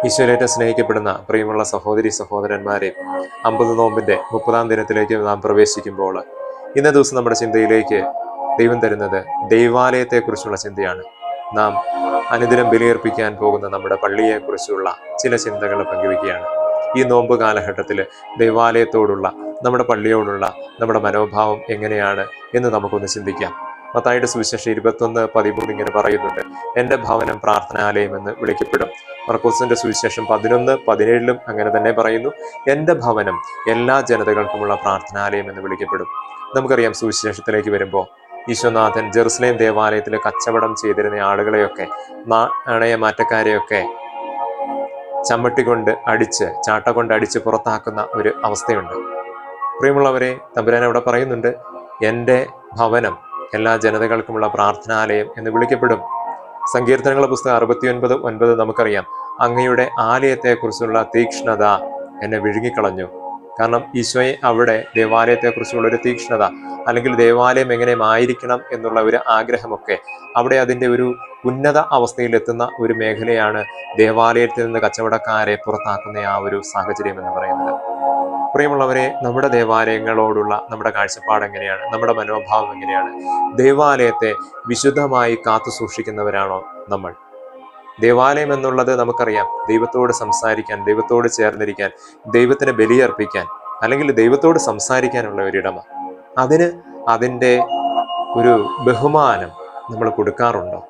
ഈശോയിലേറ്റ സ്നേഹിക്കപ്പെടുന്ന പ്രിയമുള്ള സഹോദരി സഹോദരന്മാരെ, 50 നോമ്പിന്റെ 30-ാം ദിനത്തിലേക്ക് നാം പ്രവേശിക്കുമ്പോൾ ഇന്നേ ദിവസം നമ്മുടെ ചിന്തയിലേക്ക് ദൈവം തരുന്നത് ദൈവാലയത്തെക്കുറിച്ചുള്ള ചിന്തയാണ്. നാം അനുദിനം ബലിയർപ്പിക്കാൻ പോകുന്ന നമ്മുടെ പള്ളിയെക്കുറിച്ചുള്ള ചില ചിന്തകൾ പങ്കുവയ്ക്കുകയാണ്. ഈ നോമ്പ് കാലഘട്ടത്തിൽ ദൈവാലയത്തോടുള്ള, നമ്മുടെ പള്ളിയോടുള്ള നമ്മുടെ മനോഭാവം എങ്ങനെയാണ് എന്ന് നമുക്കൊന്ന് ചിന്തിക്കാം. മത്തായിയുടെ സുവിശേഷം 21:13 ഇങ്ങനെ പറയുന്നുണ്ട്: എൻ്റെ ഭവനം പ്രാർത്ഥനാലയം എന്ന് വിളിക്കപ്പെടും. മർക്കോസിന്റെ സുവിശേഷം 11:17 അങ്ങനെ തന്നെ പറയുന്നു: എൻ്റെ ഭവനം എല്ലാ ജനതകൾക്കുമുള്ള പ്രാർത്ഥനാലയം എന്ന് വിളിക്കപ്പെടും. നമുക്കറിയാം, സുവിശേഷത്തിലേക്ക് വരുമ്പോൾ ഈശോനാഥൻ ജെറുസലേം ദേവാലയത്തിൽ കച്ചവടം ചെയ്തിരുന്ന ആളുകളെയൊക്കെ, നാണയമാറ്റക്കാരെയൊക്കെ ചമ്മട്ടി കൊണ്ട് അടിച്ച്, ചാട്ട കൊണ്ട് അടിച്ച് പുറത്താക്കുന്ന ഒരു അവസ്ഥയുണ്ട്. പ്രിയമുള്ളവരെ, തമ്പുരാൻ അവിടെ പറയുന്നുണ്ട്: എൻ്റെ ഭവനം എല്ലാ ജനതകൾക്കുമുള്ള പ്രാർത്ഥനാലയം എന്ന് വിളിക്കപ്പെടും. സങ്കീർത്തനങ്ങളുടെ പുസ്തകം 69:9 നമുക്കറിയാം: അങ്ങയുടെ ആലയത്തെക്കുറിച്ചുള്ള തീക്ഷ്ണത എന്നെ വിഴുങ്ങിക്കളഞ്ഞു. കാരണം ഈശോയെ അവിടെ ദേവാലയത്തെക്കുറിച്ചുള്ള ഒരു തീക്ഷ്ണത, അല്ലെങ്കിൽ ദേവാലയം എങ്ങനെ ആയിരിക്കണം എന്നുള്ള ഒരു ആഗ്രഹമൊക്കെ അവിടെ അതിൻ്റെ ഒരു ഉന്നത അവസ്ഥയിലെത്തുന്ന ഒരു മേഖലയാണ് ദേവാലയത്തിൽ നിന്ന് കച്ചവടക്കാരെ പുറത്താക്കുന്ന ആ ഒരു സാഹചര്യം എന്ന് പറയുന്നത്. പ്രിയമുള്ളവരെ, നമ്മുടെ ദേവാലയങ്ങളോടുള്ള നമ്മുടെ കാഴ്ചപ്പാട് എങ്ങനെയാണ്? നമ്മുടെ മനോഭാവം എങ്ങനെയാണ്? ദേവാലയത്തെ വിശുദ്ധമായി കാത്തു സൂക്ഷിക്കുന്നവരാണോ നമ്മൾ? ദേവാലയം എന്നുള്ളത് നമുക്കറിയാം, ദൈവത്തോട് സംസാരിക്കാൻ, ദൈവത്തോട് ചേർന്നിരിക്കാൻ, ദൈവത്തിന് ബലിയർപ്പിക്കാൻ, അല്ലെങ്കിൽ ദൈവത്തോട് സംസാരിക്കാനുള്ള ഒരിടമാണ്. അതിന് അതിൻ്റെ ഒരു ബഹുമാനം നമ്മൾ കൊടുക്കാറുണ്ടോ?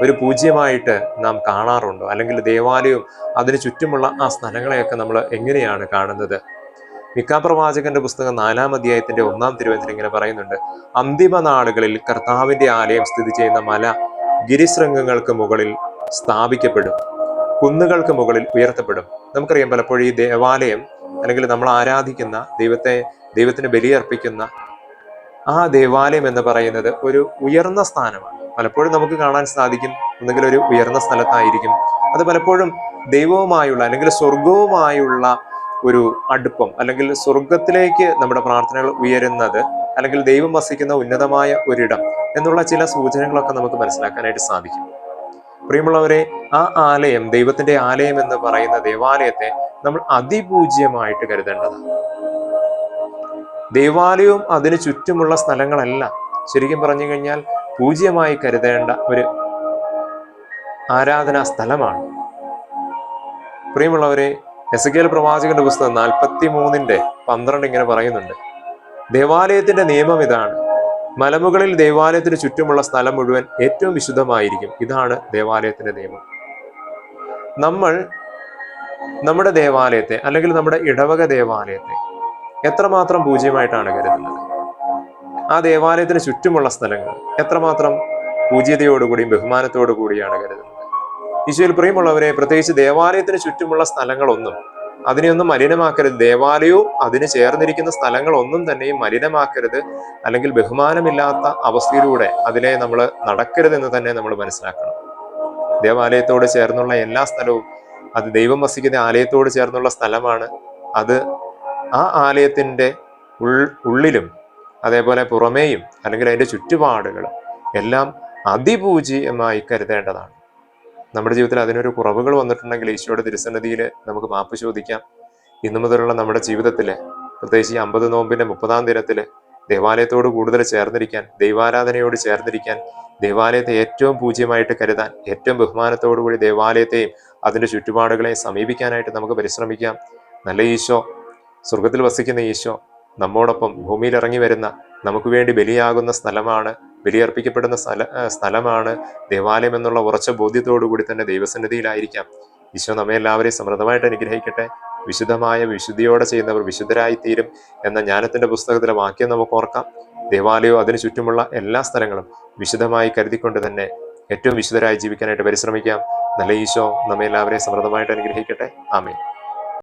ഒരു പൂജ്യമായിട്ട് നാം കാണാറുണ്ടോ? അല്ലെങ്കിൽ ദേവാലയവും അതിന് ചുറ്റുമുള്ള ആ സ്ഥലങ്ങളെയൊക്കെ നമ്മൾ എങ്ങനെയാണ് കാണുന്നത്? മിക്കാ പ്രവാചകന്റെ പുസ്തകം 4-ാം അധ്യായത്തിന്റെ 1-ാം തിരുവചനം ഇങ്ങനെ പറയുന്നുണ്ട്: അന്തിമ നാളുകളിൽ കർത്താവിന്റെ ആലയം സ്ഥിതി ചെയ്യുന്ന മല ഗിരിശൃംഗങ്ങൾക്ക് മുകളിൽ സ്ഥാപിക്കപ്പെടും, കുന്നുകൾക്ക് മുകളിൽ ഉയർത്തപ്പെടും. നമുക്കറിയാം, പലപ്പോഴും ഈ ദേവാലയം, അല്ലെങ്കിൽ നമ്മൾ ആരാധിക്കുന്ന ദൈവത്തിന് ബലിയർപ്പിക്കുന്ന ആ ദേവാലയം എന്ന് പറയുന്നത് ഒരു ഉയർന്ന സ്ഥാനമാണ്. പലപ്പോഴും നമുക്ക് കാണാൻ സാധിക്കും, ഒന്നുകിൽ ഒരു ഉയർന്ന സ്ഥലത്തായിരിക്കും. അത് പലപ്പോഴും ദൈവവുമായുള്ള, അല്ലെങ്കിൽ സ്വർഗവുമായുള്ള ഒരു അടുപ്പം, അല്ലെങ്കിൽ സ്വർഗത്തിലേക്ക് നമ്മുടെ പ്രാർത്ഥനകൾ ഉയരുന്നത്, അല്ലെങ്കിൽ ദൈവം വസിക്കുന്ന ഉന്നതമായ ഒരിടം എന്നുള്ള ചില സൂചനകളൊക്കെ നമുക്ക് മനസ്സിലാക്കാനായിട്ട് സാധിക്കും. പ്രിയമുള്ളവരെ, ആ ആലയം, ദൈവത്തിന്റെ ആലയം എന്ന് പറയുന്ന ദേവാലയത്തെ നമ്മൾ അതിപൂജ്യമായിട്ട് കരുതേണ്ടതാണ്. ദേവാലയവും അതിന് ചുറ്റുമുള്ള സ്ഥലങ്ങളല്ല, ശരിക്കും പറഞ്ഞു കഴിഞ്ഞാൽ പൂജ്യമായി കരുതേണ്ട ഒരു ആരാധനാ സ്ഥലമാണ്. പ്രിയമുള്ളവരെ, എസെക്കിയേൽ പ്രവാചകന്റെ പുസ്തകം 43:12 ഇങ്ങനെ പറയുന്നുണ്ട്: ദേവാലയത്തിന്റെ നിയമം ഇതാണ്, മലമുകളിൽ ദേവാലയത്തിന് ചുറ്റുമുള്ള സ്ഥലം മുഴുവൻ ഏറ്റവും വിശുദ്ധമായിരിക്കും. ഇതാണ് ദേവാലയത്തിന്റെ നിയമം. നമ്മൾ നമ്മുടെ ദേവാലയത്തെ, അല്ലെങ്കിൽ നമ്മുടെ ഇടവക ദേവാലയത്തെ എത്രമാത്രം പൂജ്യമായിട്ടാണ് കരുതുന്നത്? ആ ദേവാലയത്തിന് ചുറ്റുമുള്ള സ്ഥലങ്ങൾ എത്രമാത്രം പൂജ്യതയോടുകൂടിയും ബഹുമാനത്തോടു കൂടിയാണ് കരുതുന്നത്? ഈശോയിൽ പ്രിയമുള്ളവരെ, പ്രത്യേകിച്ച് ദേവാലയത്തിന് ചുറ്റുമുള്ള സ്ഥലങ്ങളൊന്നും, അതിനെയൊന്നും മലിനമാക്കരുത്. ദേവാലയവും അതിന് ചേർന്നിരിക്കുന്ന സ്ഥലങ്ങളൊന്നും തന്നെയും മലിനമാക്കരുത്, അല്ലെങ്കിൽ ബഹുമാനമില്ലാത്ത അവസ്ഥയിലൂടെ അതിലെ നമ്മൾ നടക്കരുതെന്ന് തന്നെ നമ്മൾ മനസ്സിലാക്കണം. ദേവാലയത്തോട് ചേർന്നുള്ള എല്ലാ സ്ഥലവും അത് ദൈവം വസിക്കുന്ന ആലയത്തോട് ചേർന്നുള്ള സ്ഥലമാണ്. അത് ആ ആലയത്തിന്റെ ഉള്ളിലും അതേപോലെ പുറമേയും, അല്ലെങ്കിൽ അതിന്റെ ചുറ്റുപാടുകളും എല്ലാം അതിപൂജ്യമായി കരുതേണ്ടതാണ്. നമ്മുടെ ജീവിതത്തിൽ അതിനൊരു കുറവുകൾ വന്നിട്ടുണ്ടെങ്കിൽ ഈശോയുടെ തിരുസന്നിധിയിൽ നമുക്ക് മാപ്പ് ചോദിക്കാം. ഇന്നു മുതലുള്ള നമ്മുടെ ജീവിതത്തിൽ, പ്രത്യേകിച്ച് ഈ 50 നോമ്പിന്റെ 30-ാം ദിനത്തിൽ ദേവാലയത്തോട് കൂടുതൽ ചേർന്നിരിക്കാൻ, ദൈവാരാധനയോട് ചേർന്നിരിക്കാൻ, ദേവാലയത്തെ ഏറ്റവും പൂജ്യമായിട്ട് കരുതാൻ, ഏറ്റവും ബഹുമാനത്തോടു കൂടി ദേവാലയത്തെയും അതിന്റെ ചുറ്റുപാടുകളെയും സമീപിക്കാനായിട്ട് നമുക്ക് പരിശ്രമിക്കാം. നല്ല ഈശോ, സ്വർഗത്തിൽ വസിക്കുന്ന ഈശോ നമ്മോടൊപ്പം ഭൂമിയിൽ ഇറങ്ങി വരുന്ന, നമുക്ക് വേണ്ടി ബലിയാകുന്ന സ്ഥലമാണ്, ബലിയർപ്പിക്കപ്പെടുന്ന സ്ഥലമാണ് ദേവാലയം എന്നുള്ള ഉറച്ച ബോധ്യത്തോടു കൂടി തന്നെ ദൈവസന്നിധിയിലായിരിക്കാം. ഈശോ നമ്മെ എല്ലാവരെയും സമൃദ്ധമായിട്ട് അനുഗ്രഹിക്കട്ടെ. വിശുദ്ധിയോടെ ചെയ്യുന്നവർ വിശുദ്ധരായി തീരും എന്ന ജ്ഞാനത്തിന്റെ പുസ്തകത്തിലെ വാക്യം നമുക്ക് ഓർക്കാം. ദേവാലയവും അതിനു ചുറ്റുമുള്ള എല്ലാ സ്ഥലങ്ങളും വിശുദ്ധമായി കരുതിക്കൊണ്ട് തന്നെ ഏറ്റവും വിശുദ്ധരായി ജീവിക്കാനായിട്ട് പരിശ്രമിക്കാം. നല്ല ഈശോ നമ്മെ എല്ലാവരെയും സമൃദ്ധമായിട്ട് അനുഗ്രഹിക്കട്ടെ. ആമേൻ.